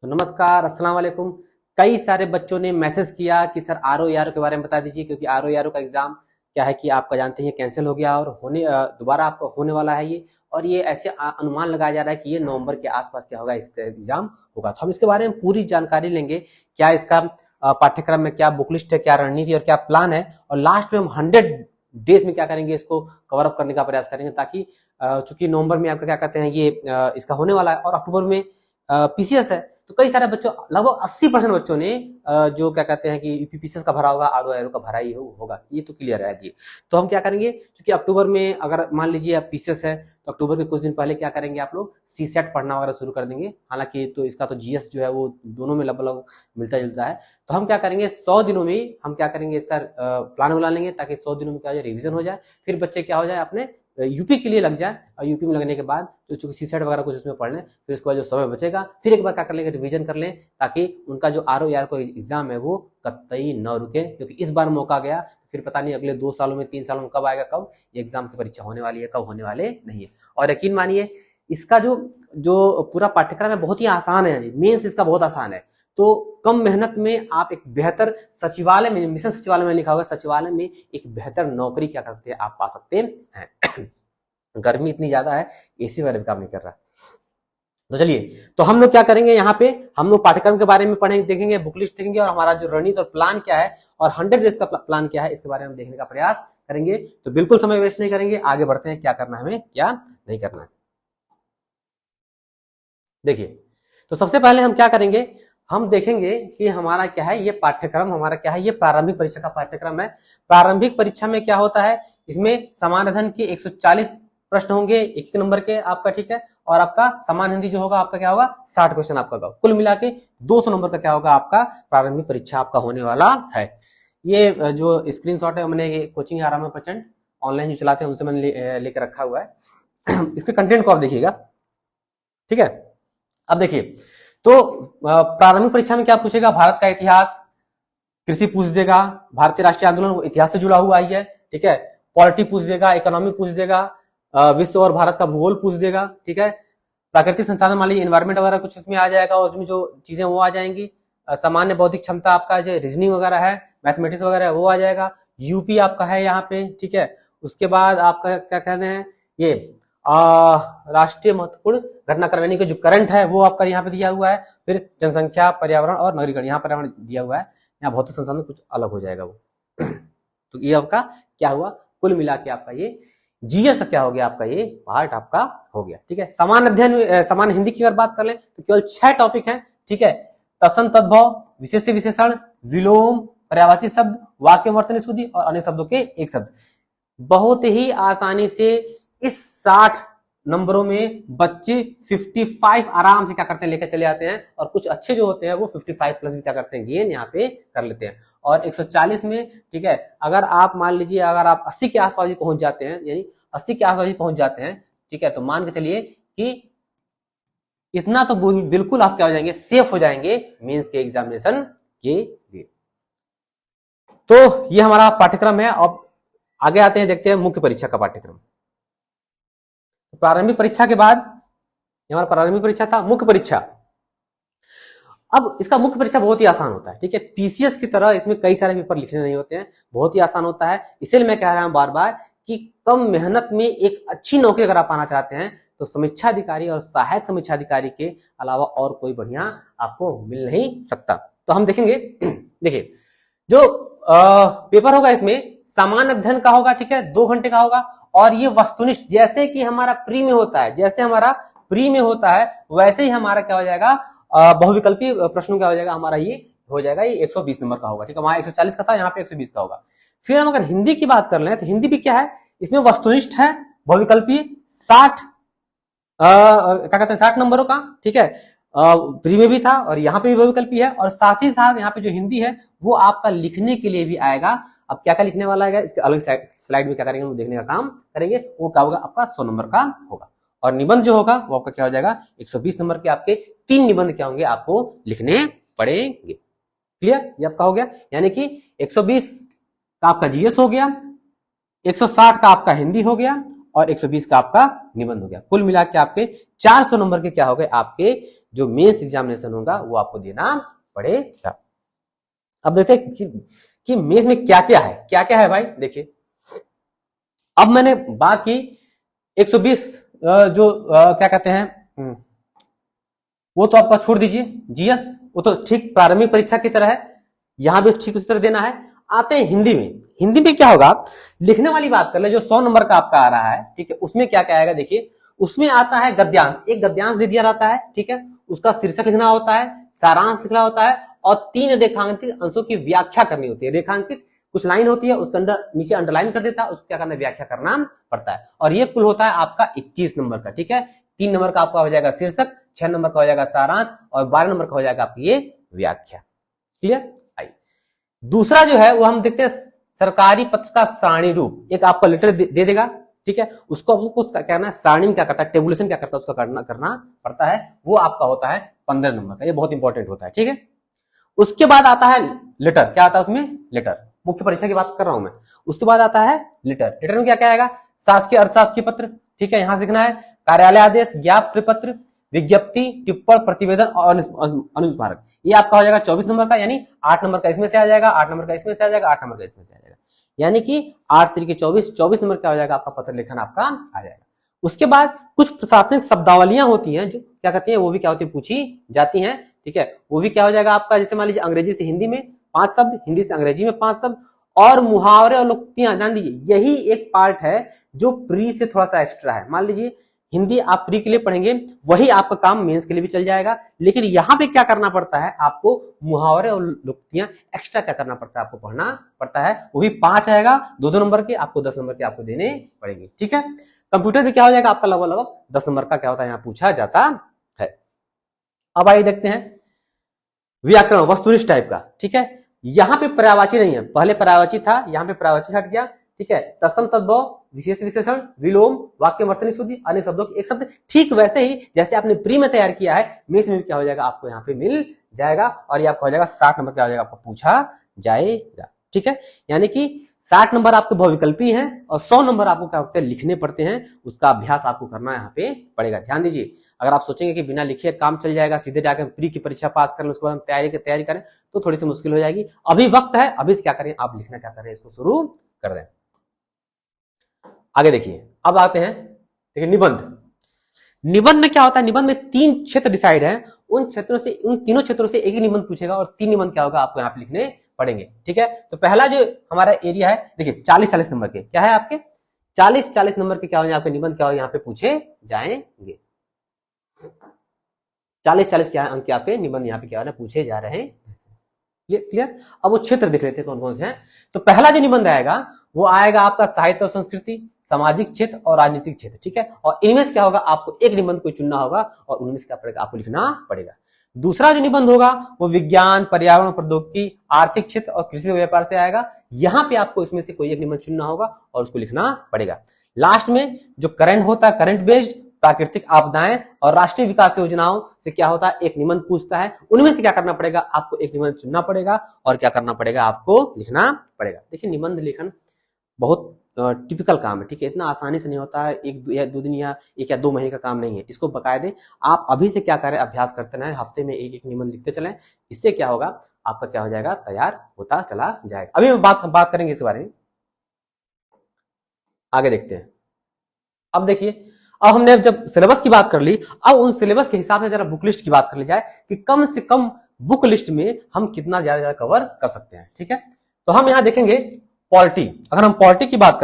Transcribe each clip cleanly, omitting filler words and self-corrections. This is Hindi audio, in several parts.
तो नमस्कार, अस्सलाम वालेकुम। कई सारे बच्चों ने मैसेज किया कि सर आर ओ के बारे में बता दीजिए, क्योंकि आर ओ का एग्जाम क्या है कि आपका जानते हैं कैंसिल हो गया और दोबारा आपका होने वाला है ये। और ये ऐसे अनुमान लगाया जा रहा है कि ये नवंबर के आसपास क्या होगा, इसका एग्जाम होगा। तो हम इसके बारे में पूरी जानकारी लेंगे, क्या इसका पाठ्यक्रम में क्या बुक लिस्ट है, क्या रणनीति और क्या प्लान है, और लास्ट में हम 100 डेज में क्या करेंगे, इसको कवर अप करने का प्रयास करेंगे, ताकि चूंकि नवंबर में आपका क्या कहते हैं ये इसका होने वाला है और अक्टूबर में पीसीएस है। तो कई सारे बच्चों, लगभग 80% बच्चों ने जो क्या कहते हैं कि यूपीपीसीएस का भरा होगा, आरओ का भरा ही होगा, ये तो क्लियर है जी। तो हम क्या करेंगे, क्योंकि अक्टूबर में अगर मान लीजिए आप पीसीएस है तो अक्टूबर के कुछ दिन पहले क्या करेंगे, आप लोग सीसेट पढ़ना वगैरह शुरू कर देंगे। हालांकि तो इसका तो जीएस जो है वो दोनों में लगभग मिलता जुलता है। तो हम क्या करेंगे, 100 दिनों में हम क्या करेंगे, इसका प्लान बना लेंगे, ताकि 100 दिनों में क्या हो जाए, रिविजन हो जाए। फिर बच्चे क्या हो जाए, अपने यूपी के लिए लग जाए, और यूपी में लगने के बाद जो चूंकि सीसेट वगैरह कुछ उसमें पढ़ लें, फिर उसके बाद जो समय बचेगा फिर एक बार क्या कर लेंगे, रिवीजन कर लें, ताकि उनका जो आर को एग्जाम है वो कतई न रुके। क्योंकि इस बार मौका गया, फिर पता नहीं अगले 2 सालों में 3 सालों में कब आएगा, कब ये एग्जाम की परीक्षा होने वाली है, कब होने वाले नहीं है। और यकीन मानिए, इसका जो जो पूरा पाठ्यक्रम है बहुत ही आसान है जी, मेंस इसका बहुत आसान है। तो कम मेहनत में आप एक बेहतर सचिवालय में, मिशन सचिवालय में लिखा हुआ है, सचिवालय में एक बेहतर नौकरी क्या करते हैं, आप पा सकते हैं। गर्मी इतनी ज्यादा है, एसी वगैरह भी काम नहीं कर रहा। तो चलिए, तो हम लोग क्या करेंगे, यहाँ पे हम लोग पाठ्यक्रम के बारे में पढ़ेंगे, देखेंगे, बुक लिस्ट देखेंगे, और हमारा जो रणनीति और प्लान क्या है और 100 डेज का प्लान क्या है, इसके बारे में देखने का प्रयास करेंगे। तो बिल्कुल समय वेस्ट नहीं करेंगे, आगे बढ़ते हैं, क्या करना है हमें, क्या नहीं करना है। देखिए, तो सबसे पहले हम क्या करेंगे, हम देखेंगे कि हमारा क्या है, ये पाठ्यक्रम हमारा क्या है, ये प्रारंभिक परीक्षा का पाठ्यक्रम है। प्रारंभिक परीक्षा में क्या होता है, इसमें सामान्य अध्ययन के 140 प्रश्न होंगे, एक नंबर के आपका, ठीक है। और आपका सामान्य हिंदी जो होगा आपका क्या होगा, 60 क्वेश्चन आपका होगा। कुल मिला के 200 नंबर का क्या होगा, आपका प्रारंभिक परीक्षा आपका होने वाला है। ये जो स्क्रीनशॉट है, मैंने कोचिंग आराम में प्रचंड ऑनलाइन जो चलाते हैं उनसे मैंने लेकर रखा हुआ है। इसके कंटेंट को आप देखिएगा, ठीक है। अब देखिए, तो प्रारंभिक परीक्षा में क्या पूछेगा, भारत का इतिहास, कृषि पूछ देगा, भारतीय राष्ट्रीय आंदोलन इतिहास से जुड़ा हुआ ही है, ठीक है। पॉलिटी पूछ देगा, इकोनॉमी पूछ देगा, विश्व और भारत का भूगोल पूछ देगा, ठीक है। प्राकृतिक संसाधन मान लीजिए एनवायरमेंट वगैरह कुछ उसमें आ जाएगा, और उसमें जो चीजें वो आ जाएंगी। सामान्य बौद्धिक क्षमता आपका जो रीजनिंग वगैरह है, मैथमेटिक्स वगैरह है, वो आ जाएगा। यूपी आपका है यहाँ पे, ठीक है। उसके बाद आपका क्या कहते हैं, ये राष्ट्रीय महत्वपूर्ण घटनाक्रम यानी कि जो करंट है वो आपका यहाँ पे दिया हुआ है। फिर जनसंख्या, पर्यावरण और नगरीकरण, यहाँ पर्यावरण दिया हुआ है, यहाँ भौतिक संसाधन कुछ अलग हो जाएगा वो। तो ये आपका क्या हुआ, कुल मिला के आपका ये जीएस का क्या हो गया, आपका ये पार्ट आपका हो गया, ठीक है। सामान्य अध्ययन, सामान्य हिंदी की अगर बात कर ले तो केवल 6 टॉपिक हैं, ठीक है। तत्सम तद्भव, विशेष विशेषण, विलोम, पर्यायवाची शब्द, वाक्य वर्तन शुद्धि और अन्य शब्दों के एक शब्द। बहुत ही आसानी से इस 60 नंबरों में बच्चे 55 आराम से क्या करते हैं, लेकर चले आते हैं। और कुछ अच्छे जो होते हैं वो 55 प्लस भी क्या करते हैं, गेन यहाँ पे कर लेते हैं। और 140 में, ठीक है, अगर आप मान लीजिए अगर आप 80 के आसपास ही पहुंच जाते हैं, यानी 80 के आसपास ही पहुंच जाते हैं, ठीक है, तो मान के चलिए कि इतना तो बिल्कुल आप क्या हो जाएंगे, सेफ हो जाएंगे मेंस के एग्जामिनेशन के लिए। तो ये हमारा पाठ्यक्रम है। अब आगे आते हैं, देखते हैं मुख्य परीक्षा का पाठ्यक्रम। प्रारंभिक परीक्षा के बाद हमारा प्रारंभिक परीक्षा था, मुख्य परीक्षा। अब इसका मुख्य परीक्षा बहुत ही आसान होता है, ठीक है। पीसीएस की तरह इसमें कई सारे पेपर लिखने नहीं होते हैं, बहुत ही आसान होता है। इसलिए मैं कह रहा हूं बार बार कि कम मेहनत में एक अच्छी नौकरी अगर आप पाना चाहते हैं तो समीक्षा अधिकारी और सहायक समीक्षा अधिकारी के अलावा और कोई बढ़िया आपको मिल नहीं सकता। तो हम देखेंगे, देखिए, जो पेपर होगा इसमें सामान्य अध्ययन का होगा, ठीक है, 2 घंटे का होगा। और ये वस्तुनिष्ठ, जैसे कि हमारा प्री में होता है, जैसे हमारा प्री में होता है वैसे ही हमारा क्या हो जाएगा, बहुविकल्पी प्रश्नों क्या हो जाएगा, हमारा ये हो जाएगा, ये 120 नंबर का होगा, ठीक है। वहां 140 का था, यहाँ पे 120 का होगा। फिर हम अगर हिंदी की बात कर लें तो हिंदी भी क्या है, इसमें वस्तुनिष्ठ है, बहुविकल्पी 60 क्या कहते हैं 60 नंबरों का, ठीक है। प्री में भी था और यहाँ पे भी बहुविकल्पी है, और साथ ही साथ यहाँ पे जो हिंदी है वो आपका लिखने के लिए भी आएगा। अब क्या क्या लिखने वाला है, इसके अलग स्लाइड में क्या करेंगे, हम देखने का काम करेंगे। वो क्या होगा, आपका 100 नंबर का होगा। और निबंध जो होगा वो आपका क्या हो जाएगा, 120 नंबर के आपके 3 निबंध क्या होंगे, आपको लिखने पड़ेंगे। क्लियर, ये आपका हो गया। यानी कि 120 का आपका जीएस हो गया, 160 का आपका हिंदी हो गया, और 120 का आपका निबंध हो गया। कुल मिला के आपके 400 नंबर के क्या हो गए, आपके जो मेंस एग्जामिनेशन होगा वो आपको देना पड़ेगा। अब देखते हैं कि मेंस में क्या क्या है भाई। देखिए, अब मैंने बात की 120 जो क्या कहते हैं वो तो आपका छोड़ दीजिए, जीएस वो तो ठीक प्रारंभिक परीक्षा की तरह है, यहां भी ठीक उसी तरह देना है। आते हैं हिंदी में। हिंदी में क्या होगा, लिखने वाली बात कर ले, जो 100 नंबर का आपका आ रहा है, ठीक है, उसमें क्या क्या आएगा देखिए, उसमें आता है गद्यांश, एक गद्यांश दे दिया रहता है, ठीक है, उसका शीर्षक लिखना होता है, सारांश लिखना होता है और 3 रेखांकित अंशों की व्याख्या करनी होती है। रेखांकित कुछ लाइन होती है, उसके अंदर नीचे अंडरलाइन कर देता है, उसको क्या करना, व्याख्या करना पड़ता है। और ये कुल होता है आपका 21 नंबर का, ठीक है। 3 नंबर का आपका हो जाएगा शीर्षक, 6 नंबर का हो जाएगा सारांश और 12 नंबर का हो जाएगा आपकी ये व्याख्या। क्लियर। आइए दूसरा जो है वो हम देखते हैं सरकारी पत्र का सारणी रूप। एक आपका लेटर दे देगा, ठीक है, उसको क्या करना है, सारणी में क्या करता है, टेबुलेशन क्या करता है, उसका करना पड़ता है, वो आपका होता है 15 नंबर का। ये बहुत इंपॉर्टेंट होता है, ठीक है। उसके बाद आता है लेटर, क्या आता है उसमें, लेटर, मुख्य परीक्षा की बात कर रहा हूं मैं। उसके बाद आता है लेटर। लेटर में क्या क्या आएगा, शासकीय अर्धशासकीय पत्र, ठीक है, यहां से लिखना है, कार्यालय आदेश, ज्ञापन पत्र, विज्ञप्ति, टिप्पण, प्रतिवेदन और अनुस्मारक। ये आपका हो जाएगा 24 नंबर का, यानी 8 नंबर का इसमें से आ जाएगा, 8 नंबर का इसमें से आ जाएगा, 8 नंबर का इसमें से आ जाएगा, यानी कि 8 तरीके 24 नंबर का हो जाएगा आपका पत्र लेखन आपका आ जाएगा। उसके बाद कुछ प्रशासनिक शब्दावलियां होती हैं जो क्या कहती हैं, वो भी क्या होती है, पूछी जाती हैं, ठीक है। वो भी क्या हो जाएगा आपका, जैसे मान लीजिए अंग्रेजी से हिंदी में 5 शब्द, हिंदी से अंग्रेजी में 5 शब्द, और मुहावरे और लोकोक्तियां। ध्यान दीजिए, यही एक पार्ट है जो प्री से थोड़ा सा एक्स्ट्रा है। मान लीजिए हिंदी आप प्री के लिए पढ़ेंगे, वही आपका काम मेंस के लिए भी चल जाएगा, लेकिन यहां पे क्या करना पड़ता है, आपको मुहावरे और लोकोक्तियां एक्स्ट्रा क्या करना पड़ता है, आपको पढ़ना पड़ता है। वो भी 5 आएगा, 2-2 नंबर के, आपको 10 नंबर के आपको देने पड़ेंगे, ठीक है। कंप्यूटर भी क्या हो जाएगा आपका, लगभग 10 नंबर का क्या होता है, यहाँ पूछा जाता है। अब आइए देखते हैं व्याकरण, वस्तुनिष्ठ टाइप का, ठीक है। यहां पे पर्यायवाची नहीं है, पहले पर्यायवाची था, यहां पे पर्यायवाची हट गया, ठीक है। तत्सम, तद्भव, विशेष विशेषण, विलोम, वाक्य वर्तनी शुद्धि, अन्य शब्दों के एक शब्द, ठीक वैसे ही जैसे आपने प्री में तैयार किया है, मेंस में क्या हो जाएगा, आपको यहाँ पे मिल जाएगा। और ये आपका हो जाएगा 60 नंबर का हो जाएगा, आपको पूछा जाएगा, ठीक है। यानी कि 60 नंबर आपके बहुविकल्पी हैं और 100 नंबर आपको क्या होते हैं, लिखने पड़ते हैं। उसका अभ्यास आपको करना यहाँ पे पड़ेगा। ध्यान दीजिए, अगर आप सोचेंगे कि बिना लिखे काम चल जाएगा, सीधे जाकर प्री की परीक्षा पास कर लें, उसके बाद हम तैयारी करें, तो थोड़ी सी मुश्किल हो जाएगी। अभी वक्त है, अभी क्या करें, आप लिखना क्या करें, इसको शुरू कर दें। आगे देखिए, अब आते हैं, देखिए निबंध। निबंध में क्या होता है, निबंध में 3 क्षेत्र डिसाइड है, उन क्षेत्रों से, उन तीनों क्षेत्रों से एक ही निबंध पूछेगा और 3 निबंध क्या होगा आपको यहाँ पे लिखने पड़ेंगे, ठीक है। तो पहला जो हमारा एरिया है, देखिए 40-40 नंबर के क्या है आपके, 40-40 नंबर के क्या हो, आपके निबंध क्या हो, यहाँ पे पूछे जाएंगे। 40-40 क्या अंक के आपके निबंध यहाँ पे क्या है, पूछे जा रहे हैं। क्लियर। अब वो क्षेत्र देख लेते हैं कौन कौन से हैं। तो पहला जो निबंध आएगा वो आएगा आपका साहित्य और संस्कृति, सामाजिक क्षेत्र और राजनीतिक क्षेत्र, ठीक है। और इनमें से क्या होगा, आपको एक निबंध को चुनना होगा और उनमें से क्या पड़ेगा, आपको लिखना पड़ेगा। दूसरा जो निबंध होगा वो विज्ञान, पर्यावरण, प्रौद्योगिकी, आर्थिक क्षेत्र और कृषि व्यापार से आएगा। यहां पे आपको इसमें से कोई एक निबंध चुनना होगा और उसको लिखना पड़ेगा। लास्ट में जो करंट होता है, करंट बेस्ड, प्राकृतिक आपदाएं और राष्ट्रीय विकास योजनाओं से क्या होता है, एक निबंध पूछता है। उनमें से क्या करना पड़ेगा, आपको एक निबंध चुनना पड़ेगा और क्या करना पड़ेगा, आपको लिखना पड़ेगा। देखिए निबंध लेखन बहुत टिपिकल काम है, ठीक है, इतना आसानी से नहीं होता है, 1-2 दिन या 1 या 2 महीने का काम नहीं है। इसको बकायदे आप अभी से क्या करें, अभ्यास करते रहें, हफ्ते में एक निबंध लिखते चलें। इससे क्या होगा, आपका क्या हो जाएगा, तैयार होता चला जाएगा। अभी हम बात करेंगे इस बारे में, आगे देखते हैं। अब देखिए, अब हमने जब सिलेबस की बात कर ली, अब उन सिलेबस के हिसाब से जरा बुक लिस्ट की बात कर ली जाए कि कम से कम बुक लिस्ट में हम कितना ज्यादा कवर कर सकते हैं, ठीक है। तो हम यहां देखेंगे पॉलिटी। अगर हम पॉलिटी की बात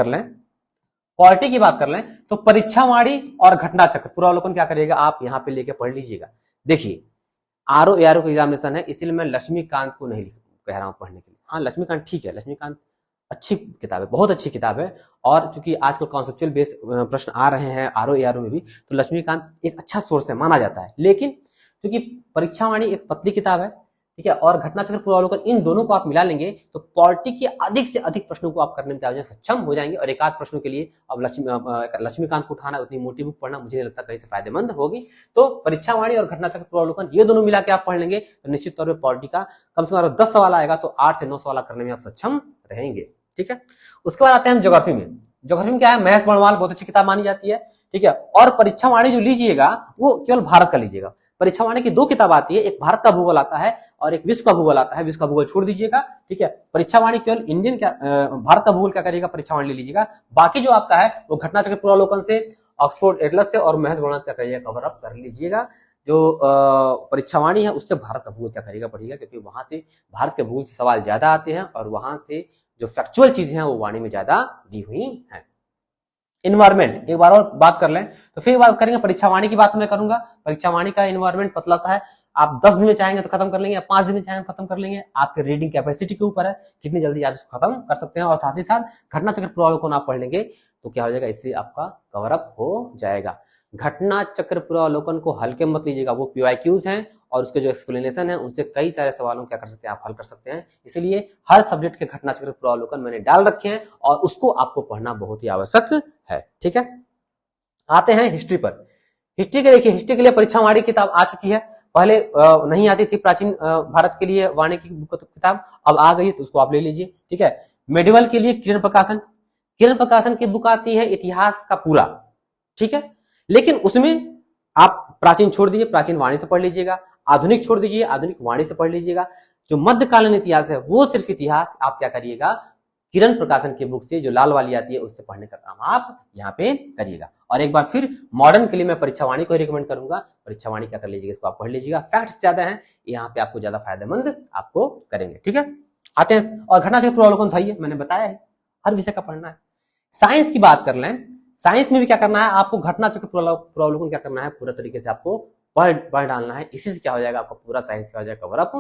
कर लें, तो परीक्षावाणी और घटना चक्र पूर्वावलोकन क्या करिएगा, आप यहां पे लेके पढ़ लीजिएगा। देखिए आरओ एआरओ का एग्जामिनेशन है, इसलिए मैं लक्ष्मीकांत को नहीं कह रहा हूं पढ़ने के लिए। हाँ लक्ष्मीकांत ठीक है, लक्ष्मीकांत अच्छी किताब है, बहुत अच्छी किताब है। और चूंकि आजकल कॉन्सेप्चुअल बेस प्रश्न आ रहे हैं आरओ एआरओ में भी, तो लक्ष्मीकांत एक अच्छा सोर्स है, माना जाता है। लेकिन क्योंकि परीक्षावाणी एक पतली किताब है, ठीक है, और घटना चक्र पूर्वावलोकन, इन दोनों को आप मिला लेंगे तो पॉलिटी के अधिक से अधिक प्रश्नों को आप करने में क्या हो जाए, सक्षम हो जाएंगे। और एक आध प्रश्नों के लिए अब लक्ष्मीकांत को उठाना, उतनी मोटी बुक पढ़ना मुझे नहीं लगता कहीं से फायदेमंद होगी। तो परीक्षावाणी और घटना चक्र पूर्वावलोकन ये दोनों मिला के आप पढ़ लेंगे तो निश्चित तौर पर पॉलिटी का कम से कम 10 सवाल आएगा, तो 8 से 9 सवाल करने में आप सक्षम रहेंगे, ठीक है। उसके बाद आते हैं हम ज्योग्राफी में। ज्योग्राफी में क्या है, महेश बड़वाल बहुत अच्छी किताब मानी जाती है, ठीक है। और परीक्षावाणी जो लीजिएगा वो केवल भारत का लीजिएगा, परीक्षा वाणी की 2 किताब आती है, एक भारत का भूगोल आता है और एक विश्व का भूगोल आता है। विश्व का भूगोल छोड़ दीजिएगा, ठीक है। परीक्षा वाणी केवल इंडियन क्या भारत का भूगोल क्या करिएगा, परीक्षा वाणी ले लीजिएगा। बाकी जो आपका है वो घटना चक्र पूर्वावलोकन से, ऑक्सफोर्ड एटलस से और महज वर्णन से क्या करिएगा, कवर अप कर लीजिएगा। जो परीक्षा वाणी है उससे भारत का भूगोल क्या करिएगा, पढ़िएगा, क्योंकि वहां से भारत के भूगोल से सवाल ज्यादा आते हैं और वहां से जो फैक्चुअल चीजें हैं वो वाणी में ज्यादा दी हुई हैं। इन्वायरमेंट एक बार और बात कर लें तो फिर बात करेंगे। परीक्षा वाणी की बात मैं करूंगा। परीक्षा वाणी का इन्वायरमेंट पतला सा है, आप 10 दिन में चाहेंगे तो खत्म कर लेंगे या 5 दिन में चाहेंगे तो खत्म कर लेंगे। आपके रीडिंग कैपेसिटी के ऊपर है कितनी जल्दी आप इसको खत्म कर सकते हैं। और साथ ही साथ घटना चक्र पूर्वावलोकन आप पढ़ लेंगे तो क्या हो जाएगा, इससे आपका कवर अप हो जाएगा। घटना चक्र पूर्वावलोकन को हल्के मत लीजिएगा, वो PYQs हैं और उसके जो एक्सप्लेनेशन है उनसे कई सारे सवालों क्या कर सकते हैं, आप हल कर सकते हैं। इसलिए हर सब्जेक्ट के घटना चक्र पूर्वावलोकन मैंने डाल रखे हैं और उसको आपको पढ़ना बहुत ही आवश्यक है, ठीक है। आते हैं हिस्ट्री पर। हिस्ट्री के देखिए, हिस्ट्री के लिए परीक्षा वाणी किताब आ चुकी है। पहले नहीं आती थी प्राचीन भारत के लिए वाणी की किताब, अब आ गई तो उसको आप ले लीजिए, ठीक है। मेडिवल के लिए किरण प्रकाशन की बुक आती है इतिहास का पूरा, ठीक है। लेकिन उसमें आप प्राचीन छोड़ दीजिए, प्राचीन वाणी से पढ़ लीजिएगा। आधुनिक छोड़ दीजिए, आधुनिक वाणी से पढ़ लीजिएगा। जो मध्यकालीन इतिहास है वो सिर्फ इतिहास आप क्या करिएगा, किरण प्रकाशन की बुक से जो लाल वाली आती है उससे पढ़ने का काम आप यहाँ पे करिएगा। और एक बार फिर मॉडर्न के लिए मैं परीक्षा वाणी को रिकमेंड करूंगा। परीक्षा वाणी क्या कर लीजिएगा, इसको आप पढ़ लीजिएगा। फैक्ट्स ज्यादा हैं यहाँ पे, आपको ज्यादा फायदेमंद आपको करेंगे, ठीक है। आते हैं और घटना चक्र पूर्वावलोकन था, ये मैंने बताया है हर विषय का पढ़ना है। साइंस की बात कर लें, साइंस में भी क्या करना है आपको, घटना चक्र पूर्वावलोकन क्या करना है, पूरा तरीके से आपको पढ़ डालना है। इसी से क्या हो जाएगा, आपका पूरा साइंस क्या हो जाएगा, कवर अप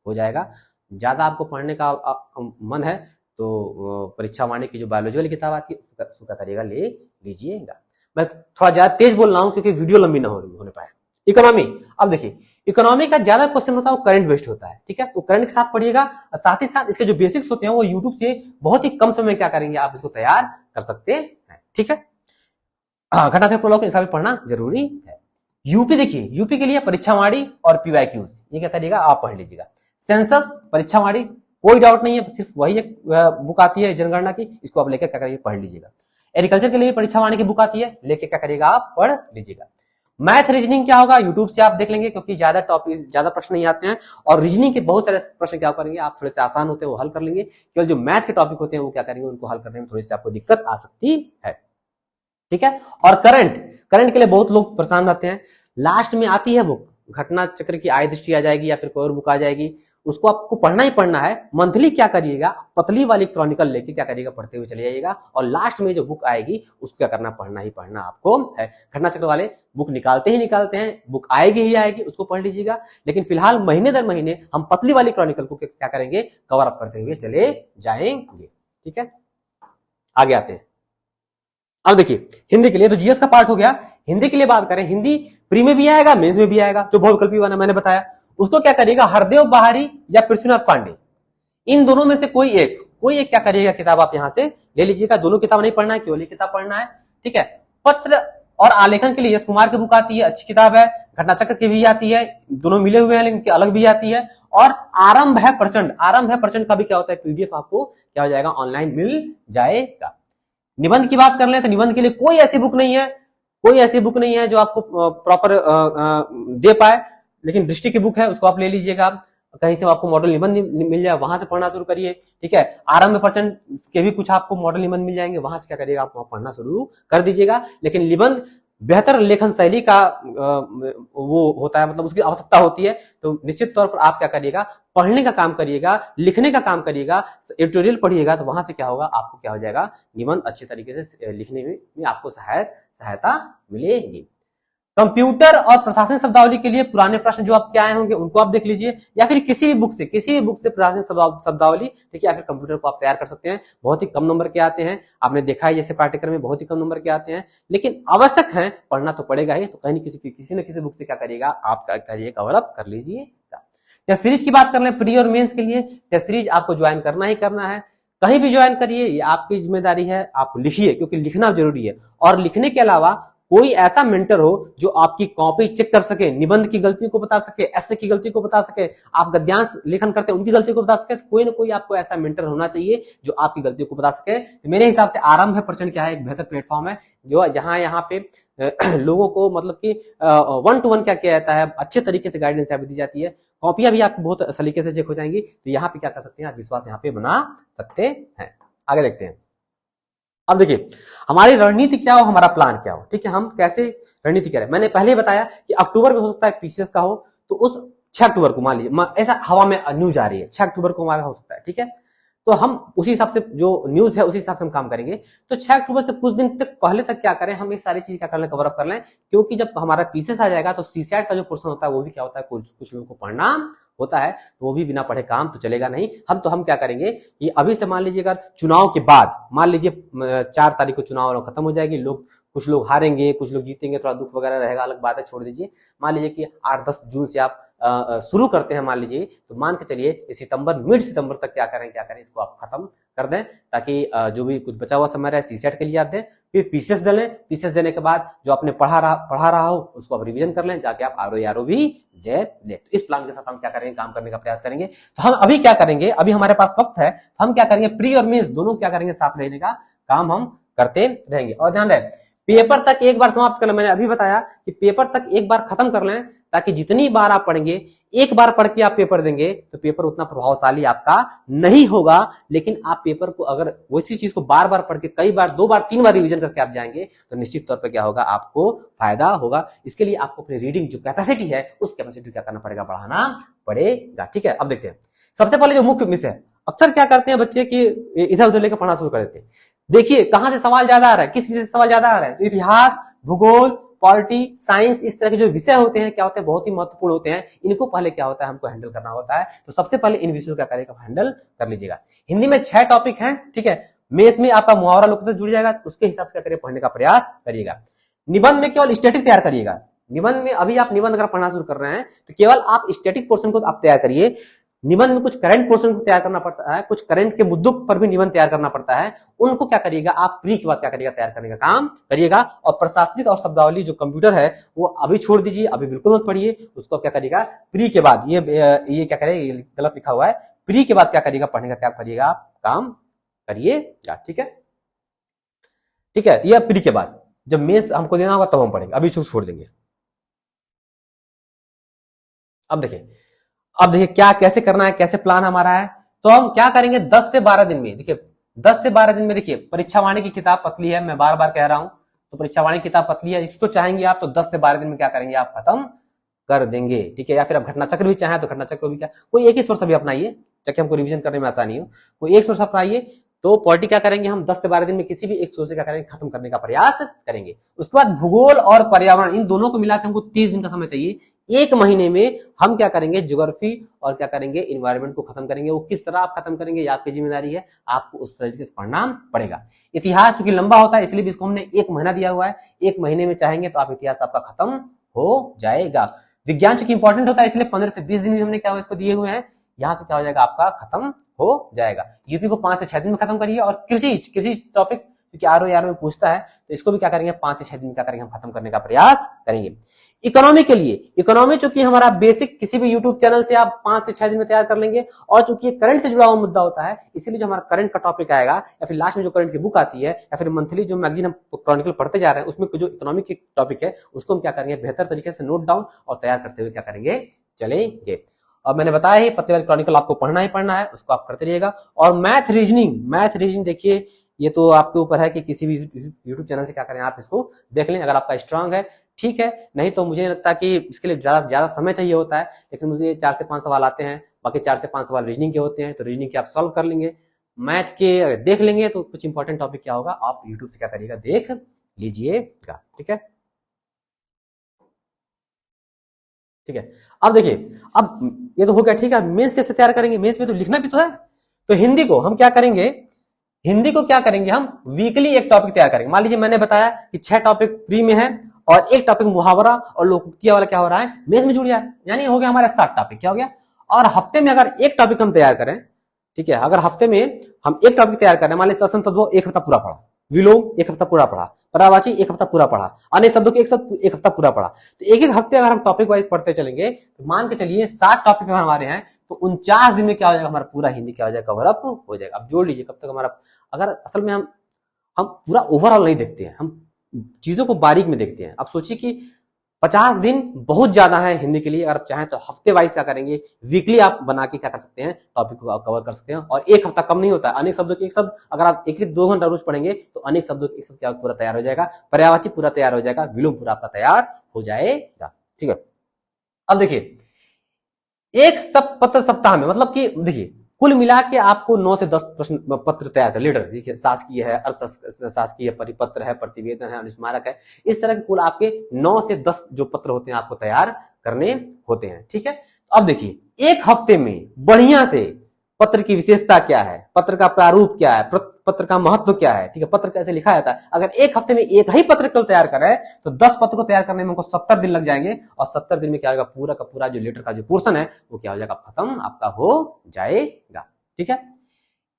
हो जाएगा। ज्यादा आपको पढ़ने का मन है तो परीक्षा वाणी की जो बायोलॉजी वाली किताब आती है उसका करिएगा, ले लीजिएगा। मैं थोड़ा ज्यादा तेज बोल रहा हूं क्योंकि वीडियो लंबी ना होने पाए। इकोनॉमी, अब देखिए इकोनॉमी का ज्यादा क्वेश्चन होता है वो करंट बेस्ड होता है, ठीक है। तो करंट के साथ पढ़िएगा, साथ ही साथ इसके जो बेसिक्स होते हैं वो यूट्यूब से बहुत ही कम समय में क्या करेंगे, आप इसको तैयार कर सकते हैं, ठीक है। घटना चक्र पूर्वावलोकन इसका भी पढ़ना जरूरी है। यूपी देखिए, यूपी के लिए परीक्षा वाणी और PYQs ये क्या करिएगा, आप पढ़ लीजिएगा। सेंसस परीक्षा वाणी कोई डाउट नहीं है, सिर्फ वही एक बुक आती है जनगणना की, इसको आप लेकर क्या करिए, पढ़ लीजिएगा। एग्रीकल्चर के लिए परीक्षा वाणी की बुक आती है, लेके क्या करिएगा, आप पढ़ लीजिएगा। मैथ रीजनिंग क्या होगा, यूट्यूब से आप देख लेंगे क्योंकि ज्यादा टॉपिक ज्यादा प्रश्न नहीं आते हैं और रीजनिंग के बहुत सारे प्रश्न क्या करेंगे आप, थोड़े से आसान होते हैं वो हल कर लेंगे। केवल जो मैथ के टॉपिक होते हैं वो क्या करेंगे, उनको हल करने में थोड़ी सी आपको दिक्कत आ सकती है, ठीक है। और करंट के लिए बहुत लोग परेशान रहते हैं। लास्ट में आती है बुक, घटना चक्र की आय दृष्टि आ जाएगी या फिर कोई और बुक आ जाएगी, उसको आपको पढ़ना ही पढ़ना है। मंथली क्या करिएगा, पतली वाली क्रॉनिकल लेके क्या करिएगा, पढ़ते हुए चले जाइएगा। और लास्ट में जो बुक आएगी उसको क्या करना, पढ़ना ही पढ़ना आपको है। घटना चक्र वाले बुक निकालते हैं, बुक आएगी ही आएगी, उसको पढ़ लीजिएगा। लेकिन फिलहाल महीने दर महीने हम पतली वाली क्रॉनिकल को क्या करेंगे, कवर अप करते हुए चले जाएंगे, ठीक है। आगे आते हैं। अब देखिए हिंदी के लिए तो जीएस का पार्ट हो गया। हिंदी के लिए बात करें, हिंदी प्री में भी आएगा, मेंस में भी आएगा। जो बहुविकल्पी वाला मैंने बताया उसको क्या करिएगा, हरदेव बहारी या पृथ्वीनाथ पांडे, इन दोनों में से कोई एक क्या करिएगा, किताब आप यहां से ले लीजिएगा। दोनों किताब नहीं पढ़ना है, केवल एक किताब पढ़ना है, ठीक है। पत्र और आलेखन के लिए यश कुमार की बुक आती है, अच्छी किताब है। घटना चक्र की भी आती है, दोनों मिले हुए हैं लेकिन अलग भी आती है। और आरंभ है प्रचंड का भी क्या होता है, पीडीएफ आपको क्या हो जाएगा, ऑनलाइन मिल जाएगा। निबंध की बात कर लें तो निबंध के लिए कोई ऐसी बुक नहीं है जो आपको प्रॉपर दे पाए, लेकिन दृष्टि की बुक है, उसको आप ले लीजिएगा। कहीं से आपको मॉडल निबंध मिल जाए, वहां से पढ़ना शुरू करिए, ठीक है। आरंभ प्रचंड के भी कुछ आपको मॉडल निबंध मिल जाएंगे, वहां से क्या करिएगा, आप पढ़ना शुरू कर दीजिएगा। लेकिन निबंध बेहतर लेखन शैली का वो होता है, मतलब उसकी आवश्यकता होती है। तो निश्चित तौर पर आप क्या करिएगा, पढ़ने का काम करिएगा, लिखने का काम करिएगा, एडिटोरियल पढ़िएगा, तो वहां से क्या होगा, आपको क्या हो जाएगा, निबंध अच्छे तरीके से लिखने में आपको सहायता मिलेगी। कंप्यूटर और प्रशासनिक शब्दावली के लिए पुराने प्रश्न जो आपके आए होंगे उनको आप देख लीजिए, या फिर किसी भी बुक से प्रशासनिक शब्दावली, ठीक है, या फिर कंप्यूटर को आप तैयार कर सकते हैं। बहुत ही कम नंबर के आते हैं, आपने देखा है जैसे पाठ्यक्रम में बहुत ही कम नंबर के आते हैं, लेकिन आवश्यक है, पढ़ना तो पड़ेगा ही। तो कहीं किसी न किसी बुक से क्या करिएगा, आप करिए, कवर अप कर लीजिएगा। टेस्ट सीरीज की बात कर लें, प्री और मेंस के लिए टेस्ट सीरीज आपको ज्वाइन करना ही करना है। कहीं भी ज्वाइन करिए, ये आपकी जिम्मेदारी है, आप लिखिए क्योंकि लिखना जरूरी है। और लिखने के अलावा कोई ऐसा मेंटर हो जो आपकी कॉपी चेक कर सके, निबंध की गलतियों को बता सके, एस्से की गलती को बता सके, आप गद्यांश लेखन करते हैं उनकी गलती को बता सके, तो कोई ना कोई आपको ऐसा मेंटर होना चाहिए जो आपकी गलतियों को बता सके। तो मेरे हिसाब से आरंभ है प्रचंड क्या है, एक बेहतर प्लेटफॉर्म है जो जहां यहाँ पे लोगों को मतलब कि 1 to 1 क्या किया जाता है, अच्छे तरीके से गाइडेंस यहाँ पे दी जाती है, कॉपियां भी आपकी बहुत सलीके से चेक हो जाएंगी। तो यहाँ पे क्या कर सकते हैं, आप विश्वास यहाँ पे बना सकते हैं। आगे देखते हैं। अब देखिए हमारी रणनीति क्या हो, हमारा प्लान क्या हो, ठीक है, हम कैसे रणनीति करें। मैंने पहले ही बताया कि अक्टूबर में हो सकता है पीसीएस का हो, तो उस 6 अक्टूबर को मान लीजिए, ऐसा हवा में न्यूज आ रही है 6 अक्टूबर को हमारा हो सकता है, ठीक है, तो हम उसी हिसाब से जो न्यूज है उसी हिसाब से हम काम करेंगे। तो 6 अक्टूबर से कुछ दिन तक पहले तक क्या करें, हम ये सारी चीज क्या कर लें, कवर अप कर लें, क्योंकि जब हमारा पीसीएस आ जाएगा तो सीसैट का जो पोर्शन होता है वो भी क्या होता है, कुछ लोगों को पढ़ना होता है, तो वो भी बिना पढ़े काम तो चलेगा नहीं। हम क्या करेंगे, ये अभी से मान लीजिए अगर चुनाव के बाद मान लीजिए 4 तारीख को चुनाव खत्म हो जाएगी, कुछ लोग हारेंगे कुछ लोग जीतेंगे, थोड़ा दुख वगैरह रहेगा, अलग बात है, छोड़ दीजिए। मान लीजिए कि 8-10 जून से आप शुरू करते हैं मान लीजिए, तो मान के चलिए सितंबर मिड सितंबर तक क्या करें इसको आप खत्म कर दें, ताकि जो भी कुछ बचा हुआ समय रहे सीसेट के लिए आप दें, फिर पीसीएस दे लें, पीसीएस देने के बाद जो आपने पढ़ा रहा हो उसको आप रिवीजन कर लें, जाके आप आरओ भी दे। तो इस प्लान के साथ हम क्या करेंगे, काम करने का प्रयास करेंगे। तो हम अभी क्या करेंगे, अभी हमारे पास वक्त है, हम क्या करेंगे, प्री और मेंस दोनों क्या करेंगे, साथ रहने का काम हम करते रहेंगे। और ध्यान रहे पेपर तक एक बार समाप्त कर लें, मैंने अभी बताया कि पेपर तक एक बार खत्म कर लें, ताकि जितनी बार आप पढ़ेंगे, एक बार पढ़ के आप पेपर देंगे तो पेपर उतना प्रभावशाली आपका नहीं होगा, लेकिन आप पेपर को अगर उसी चीज को बार बार पढ़ के कई बार 2 बार 3 बार रिवीजन करके आप जाएंगे तो निश्चित तौर पर क्या होगा, आपको फायदा होगा। इसके लिए आपको अपनी रीडिंग जो कैपेसिटी है उस कैपेसिटी क्या करना पड़ेगा, बढ़ाना पड़ेगा, ठीक है। अब देखते हैं सबसे पहले जो मुख्य विषय है, अक्सर क्या करते हैं बच्चे कि इधर उधर लेकर पढ़ना शुरू कर देते हैं। देखिए कहां से सवाल ज्यादा आ रहा है, किस विषय से सवाल ज्यादा आ रहा है, तो इतिहास, भूगोल, पॉलिटी, साइंस, इस तरह के जो विषय होते हैं क्या होते हैं, बहुत ही महत्वपूर्ण होते हैं, इनको पहले क्या होता है, हमको हैंडल करना होता है। तो सबसे पहले इन विषयों का करेगा, हैंडल कर लीजिएगा। हिंदी में 6 टॉपिक हैं, ठीक है, मेंस में आपका मुहावरा लोकतंत्र जुड़ जाएगा, उसके हिसाब से क्या करिए, पढ़ने का प्रयास करिएगा। निबंध में केवल स्टैटिक तैयार करिएगा, निबंध में अभी आप निबंध अगर पढ़ना शुरू कर रहे हैं तो केवल आप स्टैटिक पोर्शन को आप तैयार करिए। निबंध में कुछ करंट पोर्शन को तैयार करना पड़ता है, कुछ करंट के मुद्दों पर भी निबंध तैयार करना पड़ता है, उनको क्या करिएगा आप प्री के बाद क्या करिएगा, तैयार करने का काम करिएगा। और प्रशासनिक और शब्दावली जो कंप्यूटर है वो अभी छोड़ दीजिए, अभी बिल्कुल मत पढ़िए, उसको क्या करिएगा प्री के बाद, ये क्या करेगा, गलत लिखा हुआ है, प्री के बाद क्या करिएगा, पढ़ने का क्या करिएगा, आप काम करिएगा, ठीक है, ठीक है। ये प्री के बाद जब मेंस हमको देना होगा तब हम पढ़ेंगे, अभी छोड़ देंगे। अब देखिए क्या कैसे करना है, कैसे प्लान हमारा है। तो हम क्या करेंगे 10 से 12 दिन में, देखिए 10 से 12 दिन में, देखिए परीक्षावाणी की किताब पतली है, मैं बार बार कह रहा हूं, तो परीक्षावाणी की किताब पतली है, इसको चाहेंगे आप तो 10 से 12 दिन में क्या करेंगे, आप खत्म कर देंगे, ठीक है। या फिर आप घटना चक्र भी चाहें तो घटना चक्र भी क्या, कोई एक ही सोर्स अभी अपनाइए ताकि हमको रिवीजन करने में आसानी हो, कोई एक सोर्स अपनाइए। तो पॉलिटी क्या करेंगे हम 10 से 12 दिन में किसी भी एक सोर्स से क्या करेंगे, खत्म करने का प्रयास करेंगे। उसके बाद भूगोल और पर्यावरण, इन दोनों को मिलाकर हमको 30 दिन का समय चाहिए। एक महीने में हम क्या करेंगे, ज्योग्राफी और क्या करेंगे, इन्वायरमेंट को खत्म करेंगे। वो किस तरह आप खत्म करेंगे, ये आपकी जिम्मेदारी है, आपको उस तरीके से पढ़ना पड़ेगा। इतिहास क्योंकि लंबा होता है इसलिए भी इसको हमने 1 महीना दिया हुआ है, 1 महीने में चाहेंगे तो आप इतिहास आपका खत्म हो जाएगा। विज्ञान चूंकि इंपॉर्टेंट होता है इसलिए 15 से 20 दिन भी हमने क्या इसको दिए हुए हैं, यहां से क्या हो जाएगा, आपका खत्म हो जाएगा। यूपी को 5 से 6 दिन में खत्म करिए। और कृषि टॉपिक क्योंकि आरओ में पूछता है तो इसको भी क्या करेंगे, 5 से 6 दिन क्या करेंगे, हम खत्म करने का प्रयास करेंगे। इकोनॉमी के लिए, इकोनॉमी चूंकि हमारा बेसिक किसी भी यूट्यूब चैनल से आप 5 से 6 दिन में तैयार कर लेंगे, और चूंकि ये करंट से जुड़ा हुआ मुद्दा होता है इसीलिए जो हमारा करंट का टॉपिक आएगा या फिर लास्ट में जो करंट की बुक आती है या फिर मंथली जो मैगजीन हम क्रॉनिकल पढ़ते जा रहे हैं उसमें जो इकोनॉमिक की टॉपिक है उसको हम क्या करेंगे, बेहतर तरीके से नोट डाउन और तैयार करते हुए क्या करेंगे, चलेंगे। और मैंने बताया ही पत्तेवाली क्रॉनिकल आपको पढ़ना ही पढ़ना है, उसको आप करते रहिएगा। और मैथ रीजनिंग देखिए ये तो आपके ऊपर है कि किसी भी यूट्यूब चैनल से क्या करें, आप इसको देख लें, अगर आपका स्ट्रांग है ठीक है, नहीं तो मुझे नहीं लगता कि इसके लिए ज्यादा समय चाहिए होता है, लेकिन मुझे 4 से 5 सवाल आते हैं, बाकी 4 से 5 सवाल रीजनिंग के होते हैं, तो रीजनिंग के आप सॉल्व कर लेंगे। मैथ के देख लेंगे तो कुछ इंपॉर्टेंट टॉपिक क्या होगा, आप यूट्यूब से क्या करिएगा, देख लीजिएगा, ठीक है, ठीक है। अब देखिए, अब ये तो हो गया, ठीक है। मेंस कैसे तैयार करेंगे, मेंस में तो लिखना भी तो है। तो हिंदी को हम क्या करेंगे, हम वीकली एक टॉपिक तैयार करेंगे। मान लीजिए मैंने बताया कि 6 टॉपिक प्री में है और एक टॉपिक मुहावरा और लोकोक्तियां वाला क्या हो रहा है, मेंस में जुड़ गया, यानी हो गया हमारा 7 टॉपिक, क्या हो गया। और हफ्ते में अगर एक टॉपिक हम तैयार करें, ठीक है, अगर हफ्ते में हम एक टॉपिक तैयार करें, मान लीजिए तत्सम तद्भव एक हफ्ता पूरा पढ़ा, विलोम एक हफ्ता पूरा पढ़ा, पर्यायवाची एक हफ्ता पूरा पढ़ा, अनेक शब्दों के एक हफ्ता पूरा पढ़ा। तो एक एक हफ्ते अगर हम टॉपिक वाइज पढ़ते चलेंगे तो मान के चलिए 7 टॉपिक अगर हमारे हैं तो 49 दिन में क्या हो जाएगा, हमारा पूरा हिंदी क्या हो जाएगा, कवर अप हो जाएगा। अब जोड़ लीजिए कब तक हमारा, अगर असल में हम पूरा ओवरऑल नहीं देखते हैं, हम चीजों को बारीक में देखते हैं। अब सोचिए कि 50 दिन बहुत ज्यादा है हिंदी के लिए। अगर आप चाहें तो हफ्ते वाइज क्या करेंगे, वीकली आप बना के क्या कर सकते हैं, टॉपिक को आप कवर कर सकते हैं। और एक हफ्ता कम नहीं होता है। अनेक शब्दों के एक शब्द अगर आप एक 2 घंटा रोज पढ़ेंगे तो अनेक शब्दों के एक शब्द क्या पूरा तैयार हो जाएगा, पर्यायवाची पूरा तैयार हो जाएगा, विलोम पूरा आपका तैयार हो जाएगा। ठीक है, अब देखिए एक पत्र सप्ताह में, मतलब कि देखिए कुल मिला के आपको 9 से 10 प्रश्न पत्र तैयार कर, लीडर देखिए शासकीय है, शासकीय परिपत्र है, प्रतिवेदन है, अनुस्मारक है, इस तरह के कुल आपके 9 से 10 जो पत्र होते हैं आपको तैयार करने होते हैं। ठीक है, तो अब देखिए एक हफ्ते में बढ़िया से पत्र की विशेषता क्या है, पत्र का प्रारूप क्या है, पत्र का महत्व क्या है, ठीक है, पत्र कैसे लिखा जाता है। अगर एक हफ्ते में एक ही पत्र को तैयार करें तो 10 पत्र को तैयार करने में हमको 70 दिन लग जाएंगे। और 70 दिन में क्या होगा, पूरा का पूरा जो लेटर का जो पोर्शन है वो क्या हो जाएगा, खत्म आपका हो जाएगा। ठीक है,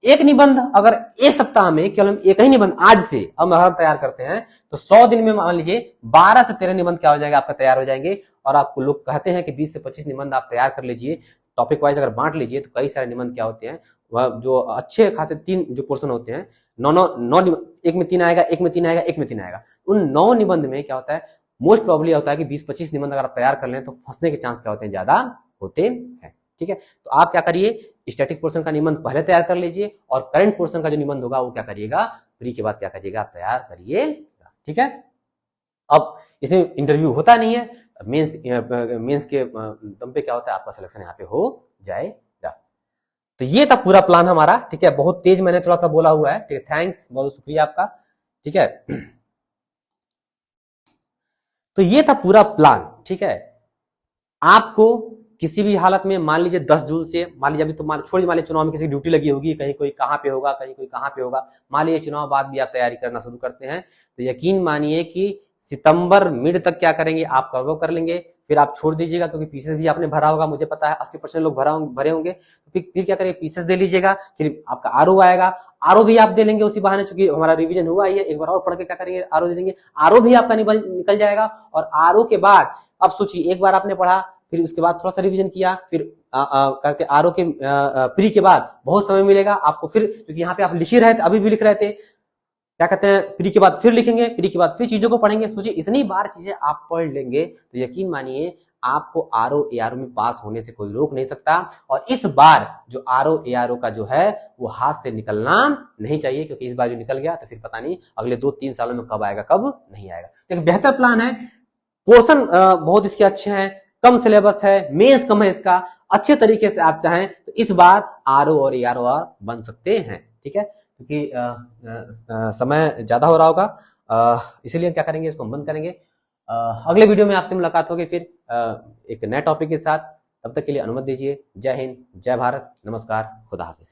एक निबंध अगर एक सप्ताह में केवल एक ही निबंध आज से हम तैयार करते हैं तो 100 दिन में मान लीजिए 12 से 13 निबंध क्या हो जाएगा, आपका तैयार हो जाएंगे। और आपको लोग कहते हैं कि 20 से 25 निबंध आप तैयार कर लीजिए, टॉपिक वाइज अगर बांट लीजिए तो कई सारे निबंध क्या होते हैं, वह जो अच्छे खासे 3 जो पोर्शन होते हैं, 9 एक में 3 आएगा, एक में 3 आएगा, एक में 3 आएगा। उन 9 निबंध में क्या होता है, मोस्ट प्रोबेबली होता है कि 20-25 निबंध अगर आप तैयार कर लें तो फंसने के चांस क्या होते हैं, ज्यादा होते हैं। ठीक है, तो आप क्या करिए, स्टैटिक पोर्शन का निबंध पहले तैयार कर लीजिए और करंट पोर्शन का जो निबंध होगा वो क्या करिएगा, प्री के बाद क्या करिएगा, आप तैयार करिएगा। ठीक है, अब इसमें इंटरव्यू होता नहीं है, मेंस के दम पे क्या होता है, आपका सिलेक्शन यहाँ पे हो जाएगा। तो ये था पूरा प्लान हमारा। ठीक है, बहुत तेज मैंने थोड़ा सा बोला हुआ है। ठीक है, थैंक्स, बहुत शुक्रिया आपका। ठीक है, तो ये था पूरा प्लान। ठीक है, आपको किसी भी हालत में मान लीजिए 10 जून से, मान लीजिए अभी तो छोड़िए, मान लीजिए चुनाव में किसी ड्यूटी लगी होगी, कहीं कोई कहाँ पे होगा, कहीं कोई कहाँ पे होगा, मान लीजिए चुनाव बाद भी आप तैयारी करना शुरू करते हैं तो यकीन मानिए कि सितंबर मिड तक क्या करेंगे, आप कवर कर लेंगे। फिर आप छोड़ दीजिएगा क्योंकि पीसेस भी आपने भरा होगा, मुझे पता है 80% लोग भरे होंगे। तो फिर क्या करेंगे, पीसेस दे लीजिएगा, फिर आपका आरओ आएगा, आरओ भी आप दे लेंगे उसी बहाने, चूंकि हमारा रिवीजन हुआ ही है, एक बार और पढ़ के क्या करेंगे, आरओ दे देंगे, आरओ भी आपका निकल जाएगा। और आरओ के बाद अब सोचिए, एक बार आपने पढ़ा, फिर उसके बाद थोड़ा सा रिवीजन किया, फिर आरओ के प्री के बाद बहुत समय मिलेगा आपको, फिर क्योंकि यहाँ पे आप लिख ही रहे थे, अभी भी लिख रहे थे, क्या कहते हैं, प्री के बाद फिर लिखेंगे, प्री के बाद फिर चीजों को पढ़ेंगे। सोचिए इतनी बार चीजें आप पढ़ लेंगे तो यकीन मानिए आपको आरओ एआरओ में पास होने से कोई रोक नहीं सकता। और इस बार जो आरओ एआरओ का जो है वो हाथ से निकलना नहीं चाहिए, क्योंकि इस बार जो निकल गया तो फिर पता नहीं अगले 2-3 सालों में कब आएगा, कब नहीं आएगा। तो एक बेहतर प्लान है, पोर्शन बहुत इसके अच्छे हैं, कम सिलेबस है, मेंस कम है इसका, अच्छे तरीके से आप चाहें तो इस बार आरओ और एआरओ बन सकते हैं। ठीक है, क्योंकि समय ज्यादा हो रहा होगा, इसीलिए क्या करेंगे, इसको हम बंद करेंगे। अगले वीडियो में आपसे मुलाकात होगी फिर एक नए टॉपिक के साथ। तब तक के लिए अनुमति दीजिए। जय हिंद, जय भारत, नमस्कार, खुदा हाफिज।